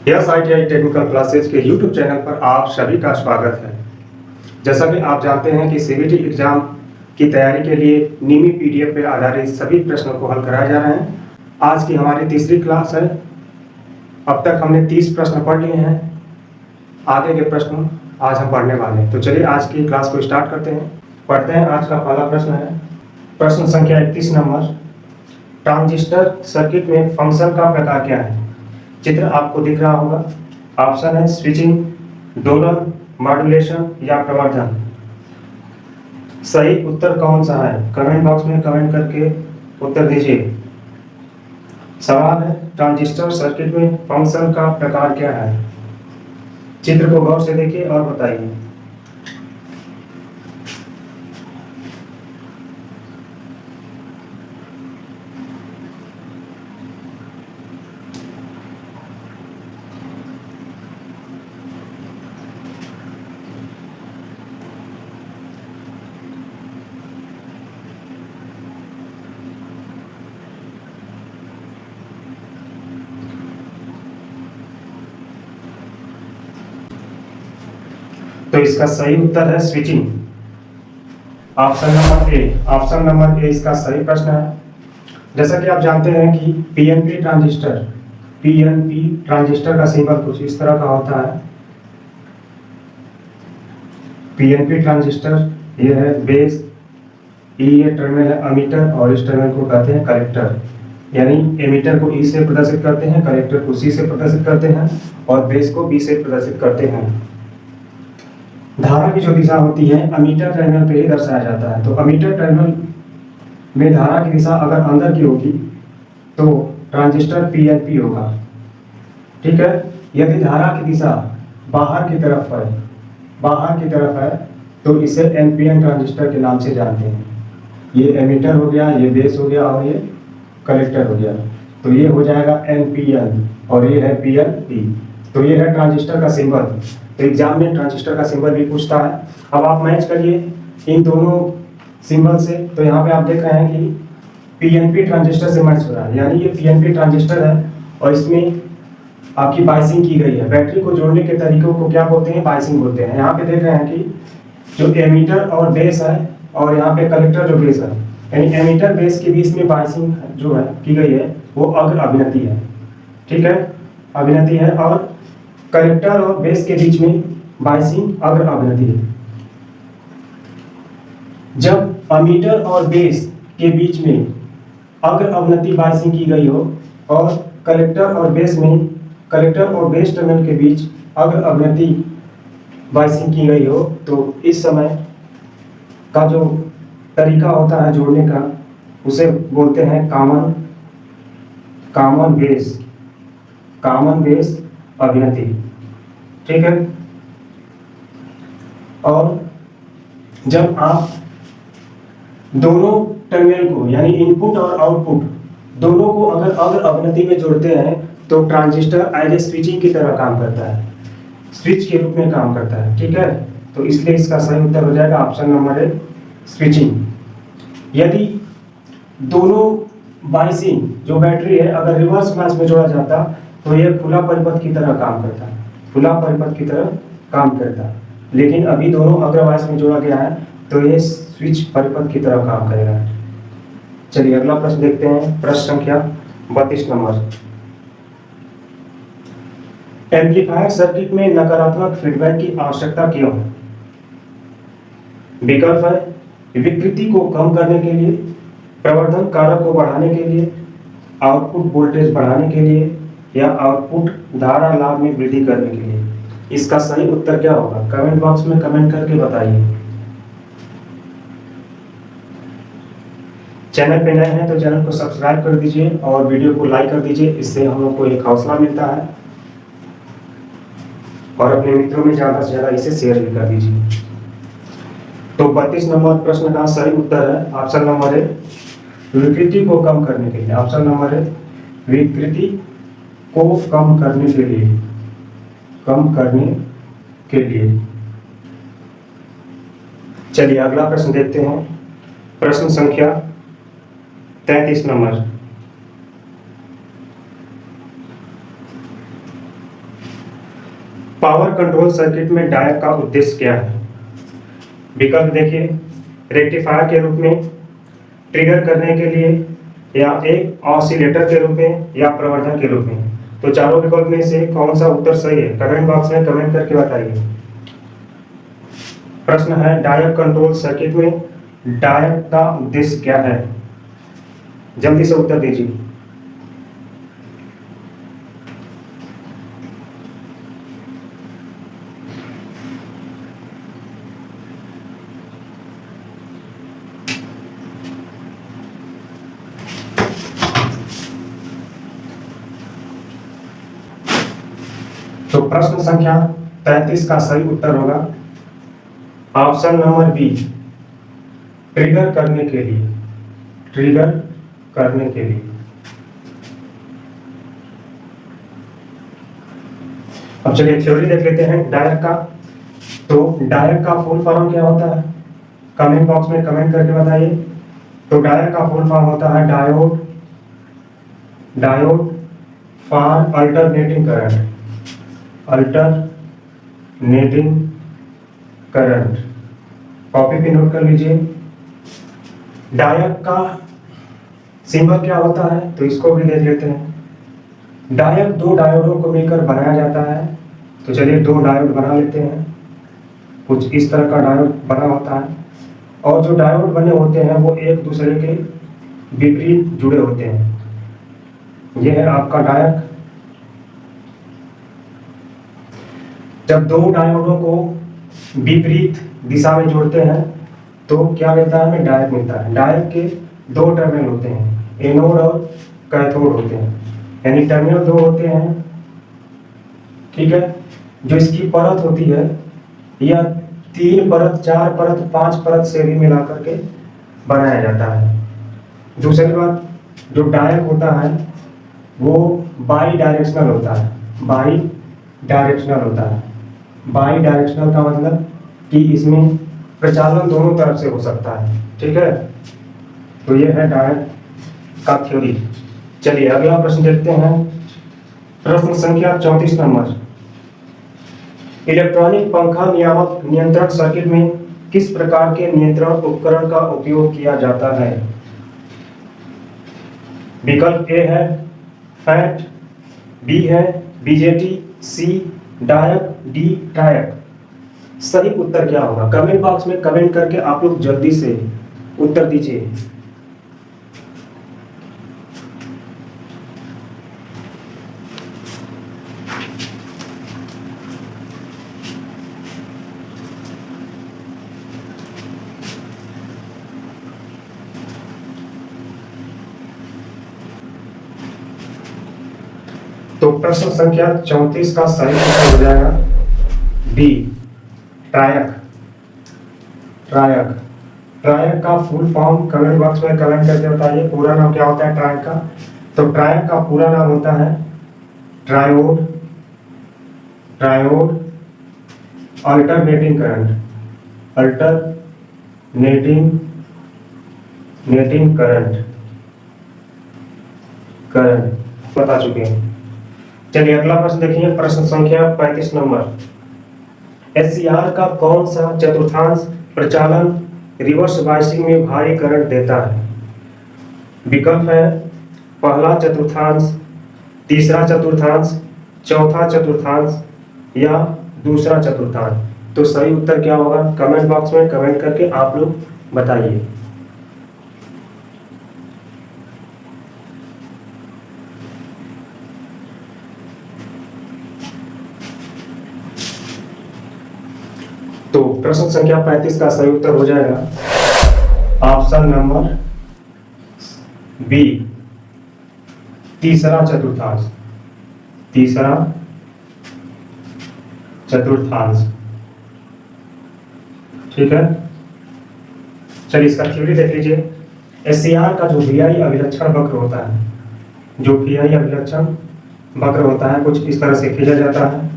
Yes ITI technical classes के YouTube channel पर आप सभी का स्वागत है। जैसा कि आप जानते हैं कि CBT एग्जाम की तैयारी के लिए निमी PDF पर आधारित सभी प्रश्नों को हल कराए जा रहे हैं। आज की हमारी तीसरी क्लास है। अब तक हमने 30 प्रश्न पढ़ लिए हैं। आगे के प्रश्न आज हम पढ़ने वाले हैं। तो चलिए आज की क्लास को स्टार्ट करते हैं। पढ़ते हैं। आज का पहला प्रश्न है प्रश्न संख्या 31 नंबर। ट्रांजिस्टर सर्किट में फंक्शन का प्रकार क्या है? चित्र आपको दिख रहा होगा। ऑप्शन है स्विचिंग, दोलन, मॉड्यूलेशन या प्रवर्धन। सही उत्तर कौन सा है? कमेंट बॉक्स में कमेंट करके उत्तर दीजिए। सवाल है ट्रांजिस्टर सर्किट में फंक्शन का प्रकार क्या है? चित्र को गौर से देखिए और बताइए। तो इसका सही उत्तर है स्विचिंग। ऑप्शन नंबर ए। ऑप्शन नंबर ए इसका सही प्रश्न है। जैसा कि आप जानते हैं कि पीएनपी ट्रांजिस्टर का सिंबल कुछ इस तरह का होता है। पीएनपी ट्रांजिस्टर ये है बेस, ई ये टर्मिनल है अमीटर और इस टर्मिनल को कहते हैं कलेक्टर। यानी एमीटर को ई से प्रदर्शित करते हैं, कलेक्टर को सी से प्रदर्शित करते हैं और बेस को बी से प्रदर्शित करते हैं। धारा की जो दिशा होती है अमीटर टर्मिनल पे ही दर्शाया जाता है। तो अमीटर टर्मिनल में धारा की दिशा अगर अंदर की होगी तो ट्रांजिस्टर पीएनपी होगा। ठीक है। यदि धारा की दिशा बाहर की तरफ है तो इसे एनपीएन ट्रांजिस्टर के नाम से जानते हैं। ये एमीटर हो गया, ये बेस हो गया और ये कलेक्टर हो गया। तो ये हो जाएगा एनपीएन और ये है पीएनपी। तो ये है ट्रांजिस्टर का सिंबल। तो एग्जाम में ट्रांजिस्टर का सिंबल भी पूछता है। अब आप मैच करिए इन दोनों सिंबल से। तो यहाँ पे आप देख रहे हैं कि पीएनपी ट्रांजिस्टर से मैच हो रहा है, यानी ये पीएनपी ट्रांजिस्टर है और इसमें आपकी बाइसिंग की गई है। बैटरी को जोड़ने के तरीकों को क्या बोलते हैं? बाइसिंग बोलते हैं। यहाँ पे देख रहे हैं कि जो एमीटर और बेस है और यहाँ पे कलेक्टर जो बेस है, यानी एमीटर बेस के बीच में बाइसिंग जो है की गई है वो अग्र अभिनति है। ठीक है, अभिनति है। और कलेक्टर और बेस के बीच में बाइसिंग अग्र अभिनति है। जब अमीटर और बेस के बीच में अग्र अभिनति बाइसिंग की गई हो और कलेक्टर और बेस टर्मिनल के बीच अग्र अभिनति बाइसिंग की गई हो तो इस समय का जो तरीका होता है जोड़ने का उसे बोलते हैं कॉमन बेस अभिनति। ठीक है। और जब आप दोनों टर्मिनल को यानी इनपुट और आउटपुट दोनों को अगर अग्र अभिनति में जोड़ते हैं तो ट्रांजिस्टर एज ए स्विचिंग की तरह काम करता है, स्विच के रूप में काम करता है। ठीक है। तो इसलिए इसका सही उत्तर हो जाएगा ऑप्शन नंबर ए स्विचिंग। यदि दोनों बाइसिंग जो बैटरी है अगर रिवर्स क्लास में जोड़ा जाता तो यह खुला परिपथ की तरह काम करता है। लेकिन अभी दोनों अग्रवाइस में जोड़ा गया है तो ये स्विच परिपथ की तरह काम करेगा। चलिए अगला प्रश्न देखते हैं। प्रश्न संख्या 32 नंबर। एम्पलीफायर सर्किट में नकारात्मक फीडबैक की आवश्यकता क्यों है? विकल्प है विकृति को कम करने के लिए, प्रवर्धन कारक को बढ़ाने के लिए, आउटपुट वोल्टेज बढ़ाने के लिए या आउटपुट धारा लाभ में वृद्धि करने के लिए। इसका सही उत्तर क्या होगा? कमेंट बॉक्स में कमेंट करके बताइए। चैनल पे नए हैं तो चैनल को सब्सक्राइब कर दीजिए और वीडियो को लाइक कर दीजिए। इससे हम लोग को एक हौसला मिलता है और अपने मित्रों में ज्यादा से ज्यादा इसे शेयर भी कर दीजिए। तो 32 नंबर प्रश्न का सही उत्तर है ऑप्शन नंबर ए विकृति को कम करने के लिए। ऑप्शन नंबर ए विकृति को कम करने के लिए। चलिए अगला प्रश्न देखते हैं। प्रश्न संख्या 33 नंबर। पावर कंट्रोल सर्किट में डायोड का उद्देश्य क्या है? विकल्प देखिए, रेक्टिफायर के रूप में, ट्रिगर करने के लिए, या एक ऑसिलेटर के रूप में, या प्रवर्धन के रूप में। तो चारों विकल्प में से कौन सा उत्तर सही है? कमेंट बॉक्स में कमेंट करके बताइए। प्रश्न है, डायोड कंट्रोल सर्किट में डायोड का उद्देश्य क्या है? जल्दी से उत्तर दीजिए। तो प्रश्न संख्या 33 का सही उत्तर होगा ऑप्शन नंबर बी, ट्रिगर करने के लिए। ट्रिगर करने के लिए। अब चलिए थ्योरी देख लेते हैं डायोड का। तो डायोड का फुल फॉर्म क्या होता है? कमेंट बॉक्स में कमेंट करके बताइए। तो डायोड का फुल फॉर्म होता है diode for alternating current. Alternating current, copy पे नोट कर लीजिए। डायोड का सिंबल क्या होता है? तो इसको भी देख लेते हैं। डायोड दो डायोडों को मिलकर बनाया जाता है। तो चलिए दो डायोड बना लेते हैं। कुछ इस तरह का डायोड बना होता है, और जो डायोड बने होते हैं वो एक दूसरे के विपरीत जुड़े होते हैं। यह है आपका डायोड। जब दो डायोडों को विपरीत दिशा में जोड़ते हैं तो क्या मिलता है? हमें डायोड मिलता है। डायोड के दो टर्मिनल होते हैं, एनोड और कैथोड होते हैं, यानी टर्मिनल दो होते हैं। ठीक है, जो इसकी परत होती है यह 3 परत, 4 परत, 5 परत से भी मिला करके बनाया जाता है। दूसरी बात, जो डायोड होता है वो बाई डायरेक्शनल होता है। बाई डायरेक्शनल होता है। बाई डायरेक्शनल का मतलब कि इसमें प्रचालन दोनों तरफ से हो सकता है। ठीक है, तो ये है डायोड का थ्योरी। चलिए अगला प्रश्न देखते हैं। प्रश्न संख्या 34 नंबर। इलेक्ट्रॉनिक पंखा नियामक नियंत्रण सर्किट में किस प्रकार के नियंत्रण उपकरण का उपयोग किया जाता है? विकल्प ए है फैट, बी है बीजेटी, सी डायक, डी टायक। सही उत्तर क्या होगा? कमेंट बॉक्स में कमेंट करके आप लोग जल्दी से उत्तर दीजिए। तो प्रश्न संख्या 34 का सही उत्तर हो जाएगा बी, ट्रायक। ट्रायक, ट्रायक का फुल फॉर्म कमेंट बॉक्स में कमेंट करके बताइए। पूरा नाम क्या होता है ट्रायक का? तो ट्रायक का पूरा नाम होता है triode alternating current. Alternating current बता चुके हैं। चलिए अगला प्रश्न देखिए। प्रश्न संख्या 35 नंबर। एससीआर का कौन सा चतुर्थांश प्रचालन रिवर्स बायसिंग में भारी करंट देता है? विकल्प है पहला चतुर्थांश, तीसरा चतुर्थांश, चौथा चतुर्थांश, या दूसरा चतुर्थांश। तो सही उत्तर क्या होगा? कमेंट बॉक्स में कमेंट करके आप लोग बताइए। तो प्रश्न संख्या 35 का सही उत्तर हो जाएगा ऑप्शन नंबर बी, तीसरा चतुर्थांश। तीसरा चतुर्थांश। ठीक है, चलिए इसका थ्योरी देख लीजिए। एससीआर का जो वीआई अभिलक्षण वक्र होता है, जो वीआई अभिलक्षण वक्र होता है कुछ इस तरह से खींचा जाता है।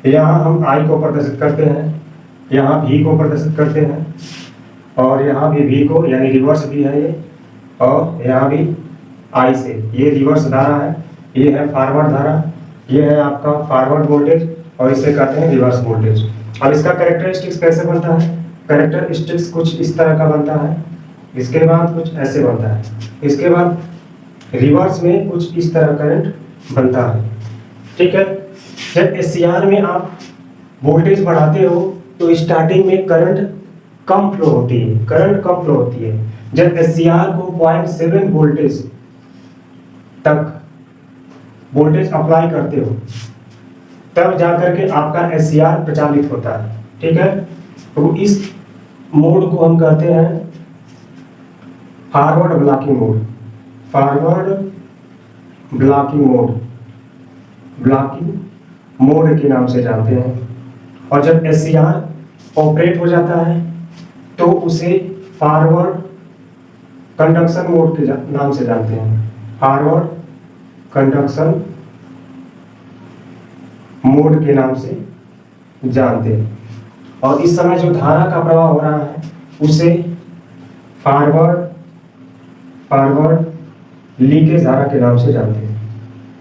यहाँ हम आई को प्रदर्शित करते हैं, यहाँ भी को प्रदर्शित करते हैं, और यहाँ भी भी को, यानी रिवर्स भी है ये, और यहाँ भी आई से। ये रिवर्स धारा है, ये है फॉरवर्ड धारा, ये है आपका फॉरवर्ड वोल्टेज, और इसे कहते हैं रिवर्स वोल्टेज। अब इसका कैरेक्टरिस्टिक्स कैसे बनता है? कैरेक्टरिस्टिक्स कुछ इस तरह का बनता है, इसके बाद कुछ ऐसे बनता है, इसके बाद रिवर्स में कुछ इस तरह करंट बनता है। ठीक है। जब एससीआर में आप वोल्टेज बढ़ाते हो तो स्टार्टिंग में करंट कम फ्लो होती है, करंट कम फ्लो होती है। जब एससीआर को 0.7 वोल्टेज तक वोल्टेज अप्लाई करते हो तब जाकर के आपका एससीआर प्रचालित होता है। ठीक है। तो इस मोड को हम कहते हैं forward blocking mode, forward blocking mode, blocking mode के नाम से जानते हैं। और जब एससीआर ऑपरेट हो जाता है तो उसे फॉरवर्ड कंडक्शन मोड के नाम से जानते हैं, फॉरवर्ड कंडक्शन मोड के नाम से जानते हैं। और इस समय जो धारा का प्रवाह हो रहा है उसे फॉरवर्ड लीकेज धारा के नाम से जानते हैं,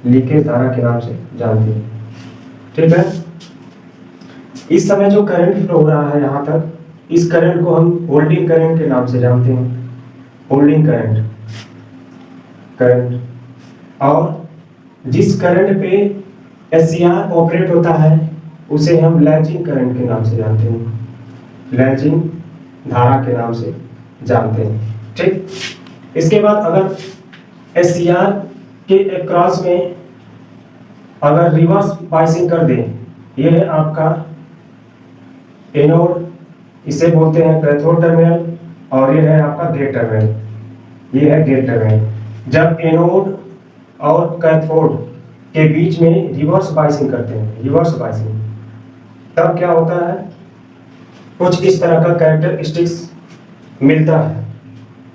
लीकेज धारा के नाम से जानते हैं। ठीक है। इस समय जो करंट फ्लो हो रहा है यहाँ तक, इस करंट को हम होल्डिंग करंट के नाम से जानते हैं, होल्डिंग करंट। और जिस करंट पे एससीआर ऑपरेट होता है उसे हम लैचिंग करंट के नाम से जानते हैं, लैचिंग धारा के नाम से जानते हैं। ठीक। इसके बाद अगर एससीआर के अक्रॉस में अगर रिवर्स बाइसिंग कर दें, यह है आपका एनोड, इसे बोलते हैं कैथोड टर्मिनल, और यह है आपका गेट टर्मिनल, यह है गेट टर्मिनल। जब एनोड और कैथोड के बीच में रिवर्स बाइसिंग करते हैं, रिवर्स बाइसिंग, तब क्या होता है? कुछ इस तरह का कैरेक्टरिस्टिक्स मिलता है।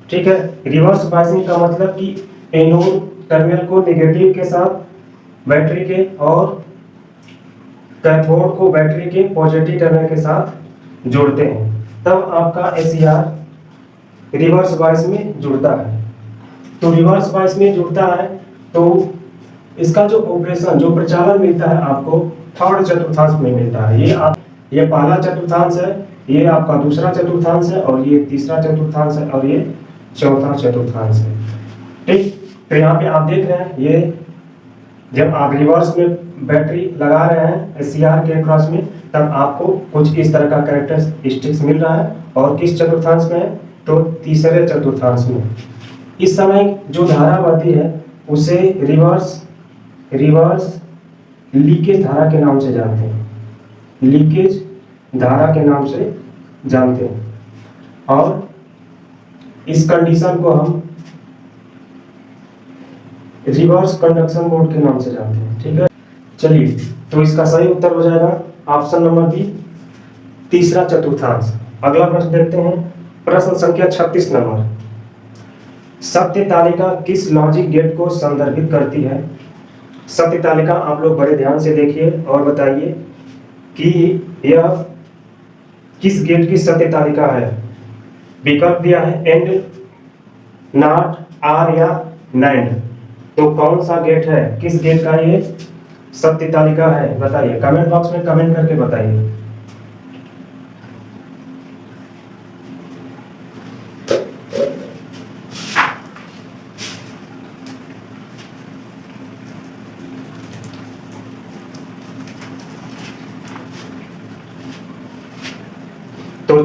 ठीक है। रिवर्स बाइसिंग का मतलब कि एनोड टर्मिनल को नेगेटिव के साथ बैटरी के और कैथोड को बैटरी के पॉजिटिव टर्मिनल के साथ जोड़ते हैं, तब आपका एससीआर रिवर्स बाइस में जुड़ता है। तो रिवर्स बाइस में जुड़ता है तो इसका जो ऑपरेशन, जो प्रचालन मिलता है आपको थर्ड चतुर्थांश में मिलता है। ये पहला चतुर्थांश है, ये आपका दूसरा चतुर्थांश है, और ये तीसरा चतुर्थांश है, और ये चौथा चतुर्थांश है। ठीक। तो यहाँ पे आप देख रहे हैं, ये जब आप रिवर्स में बैटरी लगा रहे हैं एससीआर के क्रॉस में, तब आपको कुछ इस तरह का कैरेक्टरिस्टिक्स मिल रहा है। और किस चतुर्थांश में है? तो तीसरे चतुर्थांश में। इस समय जो धारा बहती है उसे रिवर्स लीकेज धारा के नाम से जानते हैं, लीकेज धारा के नाम से जानते हैं। और इस कंडीशन को हम रिवर्स कंडक्शन मोड के नाम से जानते हैं। ठीक है। चलिए, तो इसका सही उत्तर हो जाएगा ऑप्शन नंबर बी, तीसरा चतुर्थांश। अगला प्रश्न देखते हैं, प्रश्न संख्या 36 नंबर। सत्य तालिका किस लॉजिक गेट को संदर्भित करती है? सत्य तालिका आप लोग बड़े ध्यान से देखिए और बताइए कि यह किस गेट की सत्य तालिका है। विकल्प दिया है एंड, नॉट, आर या नैंड। तो कौन सा गेट है, किस गेट का ये सत्य तालिका है, बताइए। कमेंट बॉक्स में कमेंट करके बताइए। तो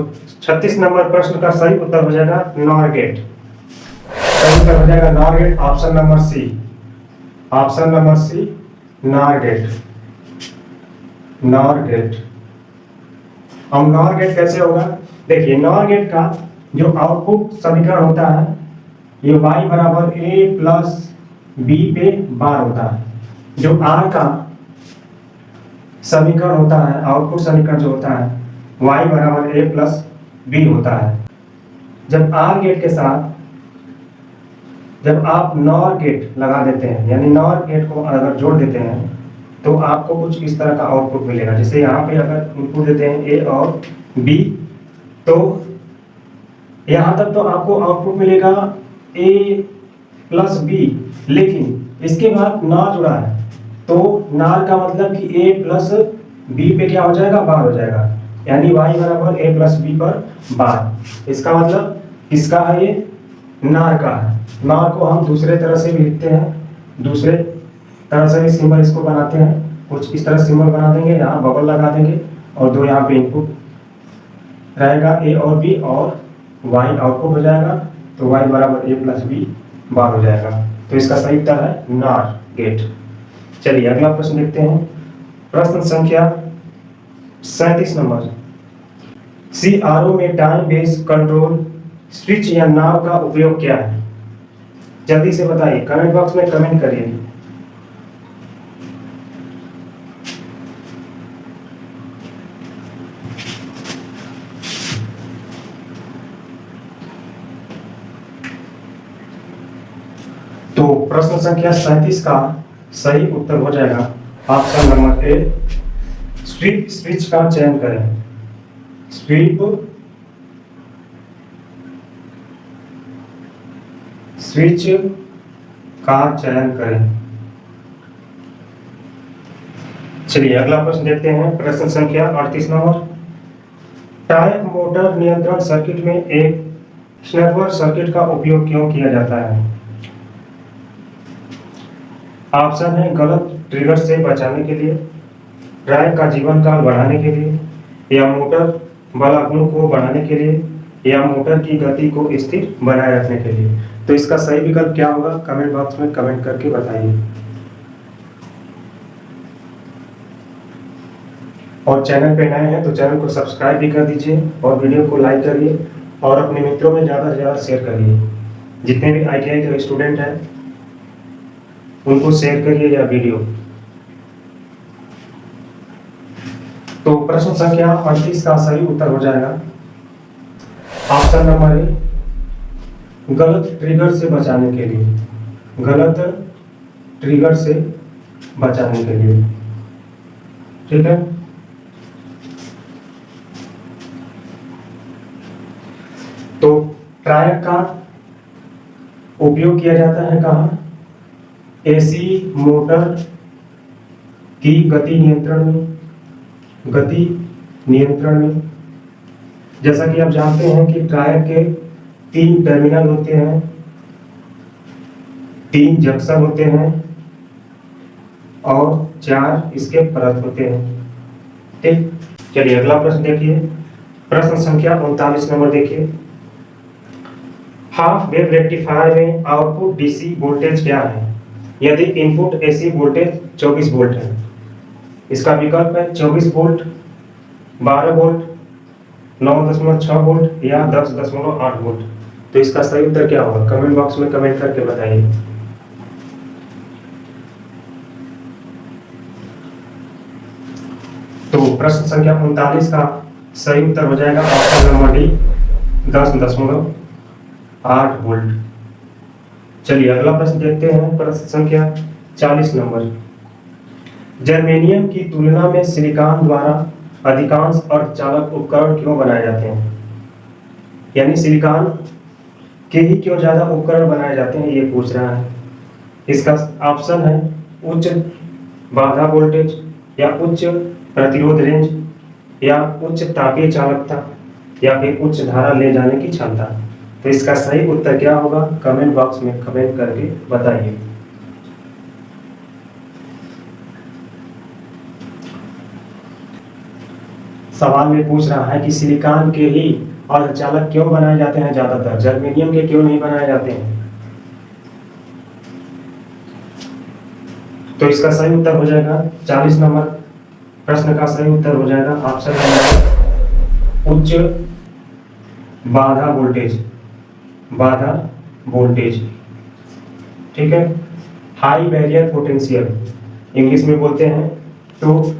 36 नंबर प्रश्न का सही उत्तर हो जाएगा नॉर गेट। सही उत्तर हो जाएगा NOR gate, option number C, option number C, NOR gate, NOR gate. अब नॉर गेट कैसे होगा? देखिए, नॉर गेट का जो आउटपुट समीकरण होता है ये y बराबर a प्लस बी पे बार होता है। जो r का समीकरण होता है, आउटपुट समीकरण जो होता है y बराबर a प्लस बी होता है। जब आर गेट के साथ जब आप नॉर गेट लगा देते हैं, यानी नॉर गेट को अगर जोड़ देते हैं तो आपको कुछ इस तरह का आउटपुट मिलेगा। जैसे यहाँ पे अगर इनपुट देते हैं ए और बी, तो यहाँ तक तो आपको आउटपुट मिलेगा ए प्लस बी, लेकिन इसके बाद नॉर जुड़ा है तो नॉर का मतलब कि ए प्लस बी पे क्या हो जाएगा, बार हो जाएगा, यानी y बराबर a प्लस बी पर बार। इसका मतलब किसका है, ये नार का है। नार को हम दूसरे तरह से भी लिखते हैं, दूसरे तरह से भी सिंबल इसको बनाते हैं, कुछ इस तरह सिंबल बना देंगे, यहाँ बबल लगा देंगे और दो यहाँ पे इनपुट रहेगा a और b और y आउटपुट हो जाएगा, तो y बराबर a प्लस बी बार हो जाएगा। तो इसका सही उत्तर है नार गेट। चलिए अगला प्रश्न देखते हैं, प्रश्न संख्या 37 नंबर। CRO में टाइम बेस्ड कंट्रोल स्विच या नाव का उपयोग क्या है? जल्दी से बताइए, कमेंट बॉक्स में कमेंट करिए। तो प्रश्न संख्या 37 का सही उत्तर हो जाएगा option number A, sweep switch का चयन करें। स्वीप स्विच का चयन करें। चलिए अगला प्रश्न देखते हैं, प्रश्न संख्या 38 नंबर। टाइप मोटर नियंत्रण सर्किट में एक स्नैपर सर्किट का उपयोग क्यों किया जाता है? ऑप्शन है गलत ट्रिगर से बचाने के लिए, ड्राइव का जीवन काल बढ़ाने के लिए, या मोटर बलागुण को बढ़ाने के लिए, या मोटर की गति को स्थिर बनाए रखने के लिए। तो इसका सही विकल्प क्या होगा, कमेंट बॉक्स में कमेंट करके बताइए। और चैनल पे नए हैं तो चैनल को सब्सक्राइब भी कर दीजिए और वीडियो को लाइक करिए और अपने मित्रों में ज़्यादा से ज़्यादा शेयर करिए। जितने भी ITI के स्टूडेंट हैं उनको शेयर करिए या वीडियो। तो प्रश्न संख्या 38 का सही उत्तर हो जाएगा ऑप्शन नंबर ए, गलत ट्रिगर से बचाने के लिए। गलत ट्रिगर से बचाने के लिए, ठीक है। तो ट्रायक का उपयोग किया जाता है कहाँ? AC मोटर की गति नियंत्रण में, गति नियंत्रण में। जैसा कि आप जानते हैं कि ट्रायक के 3 टर्मिनल होते हैं, 3 जंक्शन होते हैं और 4 इसके परत होते हैं, ठीक। चलिए अगला प्रश्न देखिए, प्रश्न संख्या 39 नंबर देखिए। हाफ वेव रेक्टिफायर में आउटपुट DC वोल्टेज क्या है यदि इनपुट AC वोल्टेज 24 वोल्ट है? इसका विकल्प है 24 वोल्ट, 12 वोल्ट, 9.6 वोल्ट या 10.8 वोल्ट। तो इसका सही उत्तर क्या होगा, कमेंट बॉक्स में कमेंट करके बताइए। तो प्रश्न संख्या 39 का सही उत्तर हो जाएगा ऑप्शन नंबर डी, 10.8 वोल्ट। चलिए अगला प्रश्न देखते हैं, प्रश्न संख्या 40 नंबर। जर्मेनियम की तुलना में सिलिकॉन द्वारा अधिकांश अर्धचालक उपकरण क्यों बनाए जाते हैं? यानी सिलिकॉन के ही क्यों ज्यादा उपकरण बनाए जाते हैं, ये पूछ रहा है। इसका ऑप्शन है उच्च बाधा वोल्टेज, या उच्च प्रतिरोध रेंज, या उच्च तापीय चालकता, या फिर उच्च धारा ले जाने की क्षमता। तो इसका सही उत्तर क्या होगा, कमेंट बॉक्स में कमेंट करके बताइए। सवाल में पूछ रहा है कि सिलिकॉन के ही अर्धचालक क्यों बनाए जाते हैं ज्यादातर, जर्मेनियम के क्यों नहीं बनाए जाते हैं? तो इसका सही उत्तर हो जाएगा 40 नंबर प्रश्न का सही उत्तर हो जाएगा ऑप्शन नंबर उच्च बाधा वोल्टेज, बाधा वोल्टेज, ठीक है। हाई बैरियर पोटेंशियल इंग्लिश में बोलते हैं। तो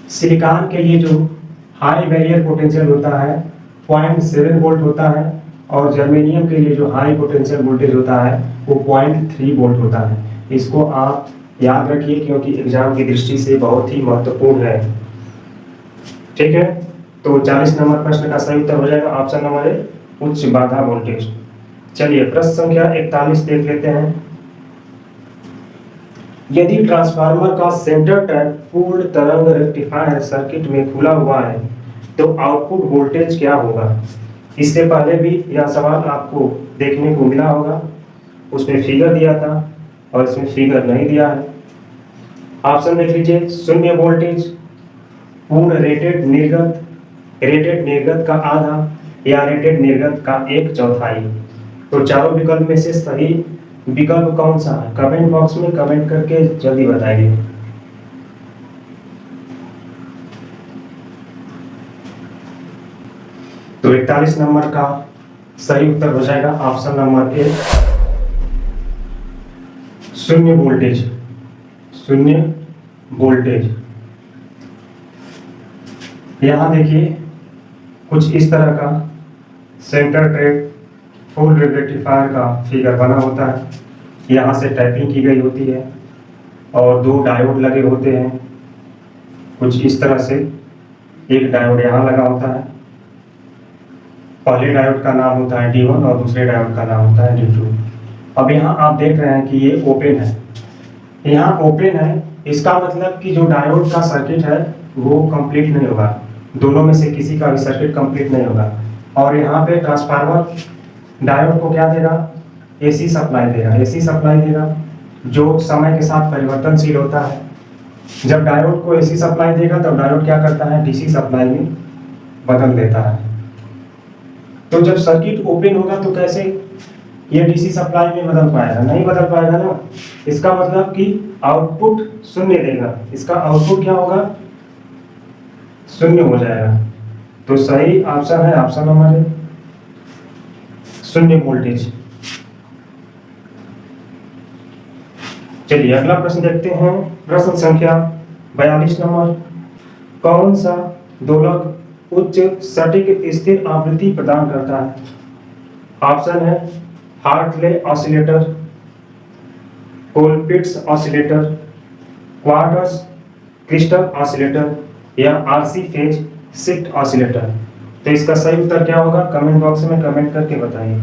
सिलिकॉन के लिए जो हाई बैरियर पोटेंशियल होता है 0.7 वोल्ट होता है, और जर्मेनियम के लिए जो हाई पोटेंशियल वोल्टेज होता है वो 0.3 वोल्ट होता है। इसको आप याद रखिए क्योंकि एग्जाम की दृष्टि से बहुत ही महत्वपूर्ण है, ठीक है। तो 40 नंबर प्रश्न का सही उत्तर हो जाएगा ऑप्शन नंबर ए, उच्च बाधा वोल्टेज। चलिए प्रश्न संख्या 41 देख लेते हैं। यदि ट्रांसफार्मर का सेंटर टैप पूर्ण तरंग रेक्टिफायर सर्किट में खुला हुआ है तो आउटपुट वोल्टेज क्या होगा? इससे पहले भी यह सवाल आपको देखने को मिला होगा, उसमें फिगर दिया था और इसमें फिगर नहीं दिया है। ऑप्शन देख लीजिए, शून्य वोल्टेज, पूर्ण रेटेड निर्गत का आधा या रेटेड निर्गत का 1/4। तो चारों विकल्प में से सही विकल्प कौन सा है? कमेंट बॉक्स में कमेंट करके जल्दी बताइए। तो 41 नंबर का सही उत्तर हो जाएगा ऑप्शन नंबर ए, शून्य वोल्टेज। शून्य वोल्टेज। यहां देखिए कुछ इस तरह का सेंटर ट्रैप फुल रेक्टिफायर का फिगर बना होता है। यहाँ से टैपिंग की गई होती है और 2 डायोड लगे होते हैं कुछ इस तरह से। एक डायोड यहाँ लगा होता है, पहले डायोड का नाम होता है D1 और दूसरे डायोड का नाम होता है D2। अब यहाँ आप देख रहे हैं कि ये ओपन है, यहाँ ओपन है, इसका मतलब कि जो डायोड का सर्किट है वो कंप्लीट नहीं होगा, दोनों में से किसी का भी सर्किट कंप्लीट नहीं होगा। और यहाँ पे ट्रांसफार्मर डायोड को क्या देगा? AC सप्लाई देगा। AC सप्लाई देगा जो समय के साथ परिवर्तनशील होता है। जब डायोड को AC सप्लाई देगा तब डायोड क्या करता है? DC सप्लाई में बदल देता है। तो जब सर्किट ओपन होगा तो कैसे ये DC सप्लाई में बदल पाएगा? नहीं बदल पाएगा ना। इसका मतलब कि आउटपुट शून्य देगा, इसका आउटपुट क्या होगा? शून्य हो जाएगा। तो सही ऑप्शन है ऑप्शन नंबर ए, शून्य वोल्टेज। चलिए अगला प्रश्न देखते हैं, प्रश्न संख्या 42 नंबर। कौन सा दोलक उच्च सटीक स्थिर आवृत्ति प्रदान करता है? ऑप्शन है Hartley oscillator, Colpitts oscillator, quartz crystal oscillator या RC फेज शिफ्ट ऑसिलेटर। तो इसका सही उत्तर क्या होगा? कमेंट बॉक्स में कमेंट करके बताइए।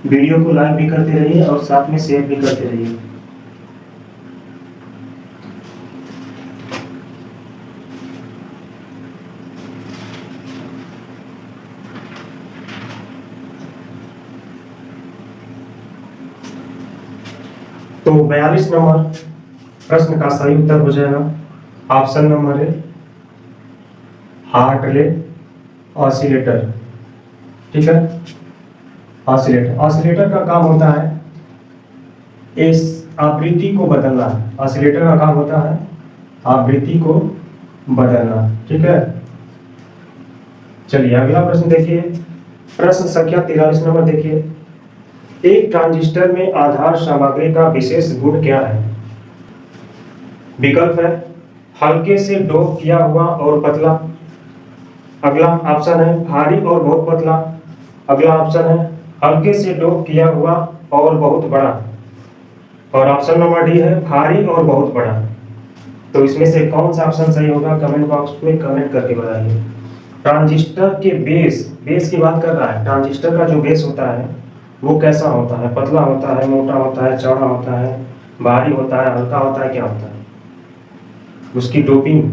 वीडियो को लाइक भी करते रहिए और साथ में शेयर भी करते रहिए। तो 42 नंबर प्रश्न का सही उत्तर हो जाएगा ऑप्शन नंबर ए, हार्टले ऑसिलेटर। ठीक है, ऑसिलेटर का काम होता है इस आवृत्ति को बदलना। ऑसिलेटर का काम होता है आवृत्ति को बदलना। ठीक है, चलिए अगला प्रश्न देखिए, प्रश्न संख्या 43 नंबर देखिए। एक ट्रांजिस्टर में आधार सामग्री का विशेष गुण क्या है? विकल्प है हल्के से डोप किया हुआ और पतला। अगला ऑप्शन है भारी और बहुत पतला। अगला ऑप्शन है हल्के से डोप किया हुआ और बहुत बड़ा। और ऑप्शन नंबर डी है भारी और बहुत बड़ा। तो इसमें से कौन सा ऑप्शन सही होगा? कमेंट बॉक्स में कमेंट करके बताइए। ट्रांजिस्टर के बेस की बात कर रहा है। ट्रांजिस्टर का जो बेस होता है वो कैसा होता है? पतला होता है, मोटा होता है, चौड़ा होता है, भारी होता है, हल्का होता है, क्या होता है? उसकी डोपिंग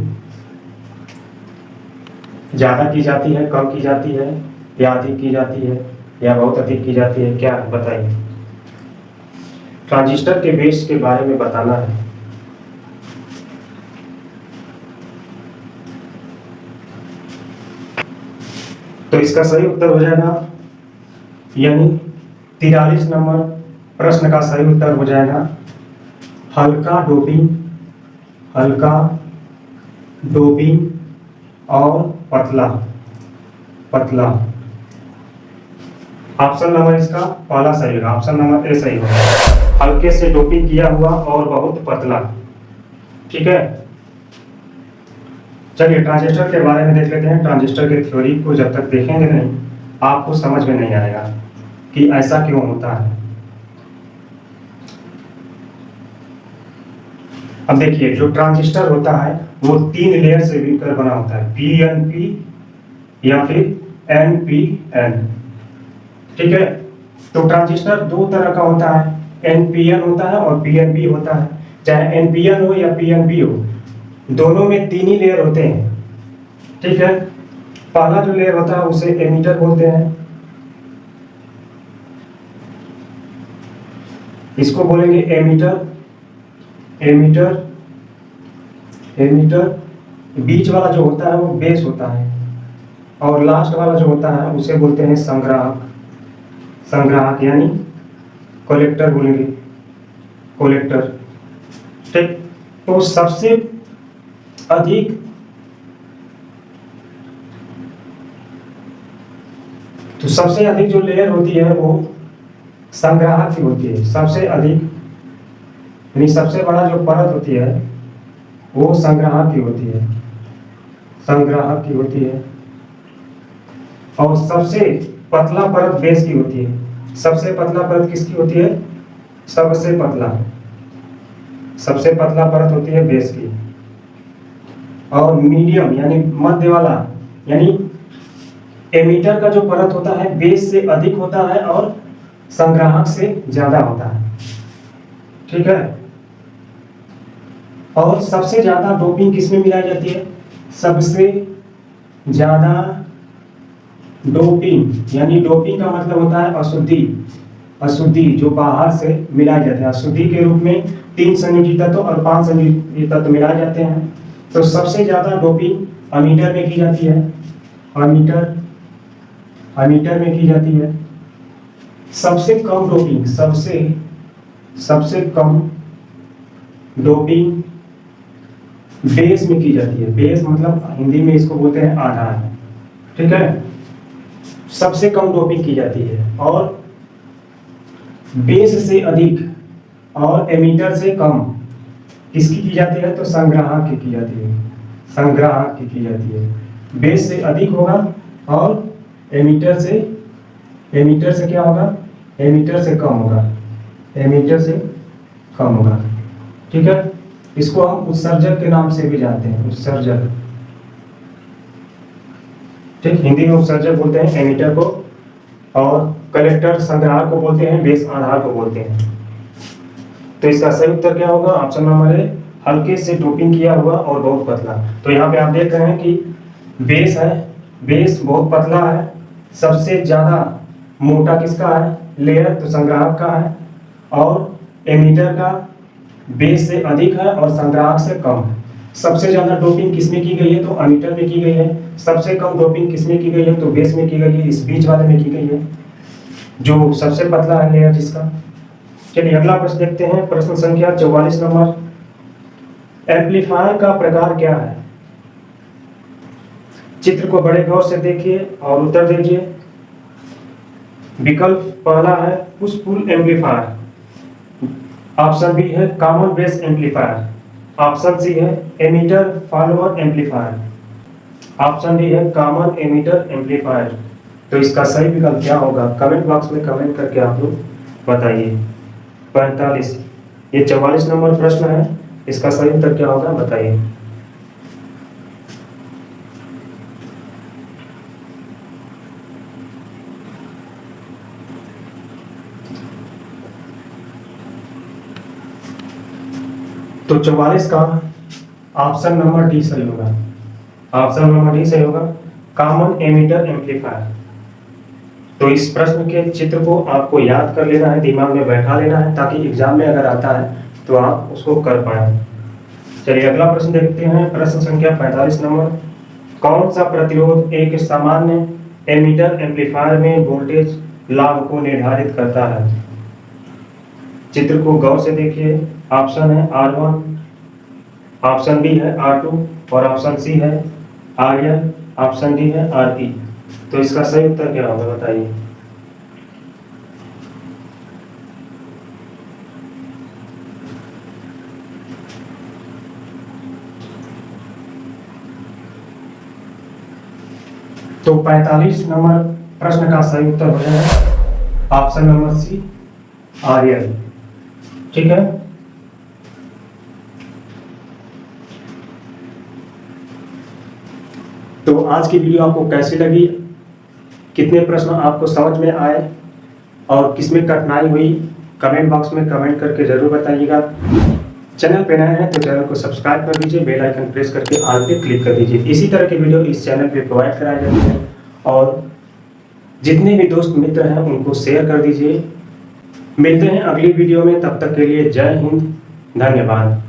ज्यादा की जाती है, कम की जाती है, या अधिक की जाती है, या बहुत अधिक की जाती है, क्या बताइए? ट्रांजिस्टर के बेस के बारे में बताना है। तो इसका सही उत्तर हो जाएगा, यानी 43 नंबर प्रश्न का सही उत्तर हो जाएगा हल्का डोपिंग, हल्का डोपिंग और पतला पतला। ऑप्शन नंबर इसका पहला सही होगा, ऑप्शन नंबर ए सही होगा, हल्के से डोपिंग किया हुआ और बहुत पतला। ठीक है, चलिए ट्रांजिस्टर के बारे में देख लेते हैं। ट्रांजिस्टर के थ्योरी को जब तक देखेंगे नहीं आपको समझ में नहीं आएगा कि ऐसा क्यों होता है। अब देखिए जो ट्रांजिस्टर होता है वो 3 लेयर से मिलकर बना होता है, PNP या फिर NPN। ठीक है, तो ट्रांजिस्टर दो तरह का होता है, एनपीएन होता है और पीएनपी होता है। चाहे एनपीएन हो या पीएनपी हो, दोनों में तीन ही लेयर होते हैं, ठीक है। पहला जो लेयर होता है उसे एमीटर बोलते हैं, इसको बोलेंगे एमीटर। एमीटर एमीटर बीच वाला जो होता है वो बेस होता है, और लास्ट वाला जो होता है उसे बोलते हैं संग्राहक। संग्राहक यानी कलेक्टर बोलेंगे, कलेक्टर, ठीक। तो सबसे अधिक जो लेयर होती है वो संग्राहक की होती है। सबसे अधिक यानी सबसे बड़ा जो परत होती है वो संग्राहक की होती है, संग्राहक की होती है। और सबसे पतला परत बेस की होती है। सबसे पतला परत किसकी होती है? सबसे पतला परत होती है बेस की। और मीडियम यानी मध्य वाला, यानी एमीटर का जो परत होता है बेस से अधिक होता है और संग्राहक से ज्यादा होता है, ठीक है। और सबसे ज्यादा डोपिंग किसमें मिलाई जाती है? सबसे ज्यादा डोपिंग, यानी डोपिंग का मतलब होता है अशुद्धि जो बाहर से मिलाए जाते हैं। अशुद्धि के रूप में 3 संयोजी तत्व और 5 संयोजी तत्व मिलाए जाते हैं। तो सबसे ज्यादा डोपिंग अमीटर में की जाती है, अमीटर में की जाती है। सबसे कम डोपिंग, सबसे कम डोपिंग बेस में की जाती है। बेस मतलब हिंदी में इसको बोलते हैं आधार, ठीक है। सबसे कम डोपिंग की जाती है। और बेस से अधिक और एमीटर से कम किसकी की जाती है? तो संग्राहक की की जाती है, संग्राहक की की जाती है। बेस से अधिक होगा और एमीटर से क्या होगा? एमीटर से कम होगा, एमीटर से कम होगा, ठीक है। इसको हम उत्सर्जक के नाम से भी जानते हैं, उत्सर्जक, ठीक। हिंदी में उत्सर्जक बोलते हैं एमीटर को, और कलेक्टर संग्राहक को बोलते हैं, बेस आधार को बोलते हैं। तो इसका सही उत्तर क्या होगा? ऑप्शन नंबर ए, हल्के से डोपिंग किया हुआ और बहुत पतला। तो यहाँ पे आप देख रहे हैं कि बेस है, बेस बहुत पतला है। सबसे ज्यादा मोटा किसका है लेयर? तो संग्राहक का है। और एमीटर का बेस से अधिक है और संग्राहक से कम है। सबसे ज्यादा डोपिंग किसमें की गई है? तो अमीटर में की गई है। सबसे कम डोपिंग किसमें की गई है? तो बेस में की गई है, इस बीच वाले में की गई है, जो सबसे पतला है लेयर जिसका। चलिए अगला प्रश्न देखते हैं, प्रश्न संख्या 44 नंबर। एम्पलीफायर का प्रकार क्या है? चित्र को बड़े गौर से देखिए और उत्तर दीजिए। विकल्प पहला है push pull amplifier, option B है common base amplifier, option C है emitter follower amplifier, option D है कॉमन एमीटर एम्पलीफायर। तो इसका सही विकल्प क्या होगा? कमेंट बॉक्स में कमेंट करके आप लोग बताइए। 45, ये 44 नंबर प्रश्न है, इसका सही उत्तर क्या होगा बताइए। तो 44 का ऑप्शन नंबर डी सही होगा, ऑप्शन नंबर डी सही होगा, कॉमन एमीटर एम्पलीफायर। तो इस प्रश्न के चित्र को आपको याद कर लेना है, दिमाग में बैठा लेना है, ताकि एग्जाम में अगर आता है तो आप उसको कर पाए। चलिए अगला प्रश्न देखते हैं, प्रश्न संख्या 45 नंबर। कौन सा प्रतिरोध एक सामान्य एमीटर एम्पलीफायर में वोल्टेज लाभ को निर्धारित करता है? चित्र को गौर से देखिए। ऑप्शन है R1, ऑप्शन बी है R2 और ऑप्शन सी है RL, ऑप्शन डी है RE। तो इसका सही उत्तर क्या होगा बताइए। तो 45 नंबर प्रश्न का सही उत्तर हो जाएगा ऑप्शन नंबर सी RL, ठीक है। तो आज की वीडियो आपको कैसी लगी? कितने प्रश्न आपको समझ में आए? और किसमें कठिनाई हुई कमेंट बॉक्स में कमेंट करके ज़रूर बताइएगा। चैनल पे नए हैं तो चैनल को सब्सक्राइब कर दीजिए, बेल आइकन प्रेस करके ऑल पे क्लिक कर दीजिए। इसी तरह के वीडियो इस चैनल पे प्रोवाइड कराए जाते हैं और जितने भी दोस्त मित्र हैं उनको शेयर कर दीजिए। मिलते हैं अगली वीडियो में, तब तक के लिए जय हिंद, धन्यवाद।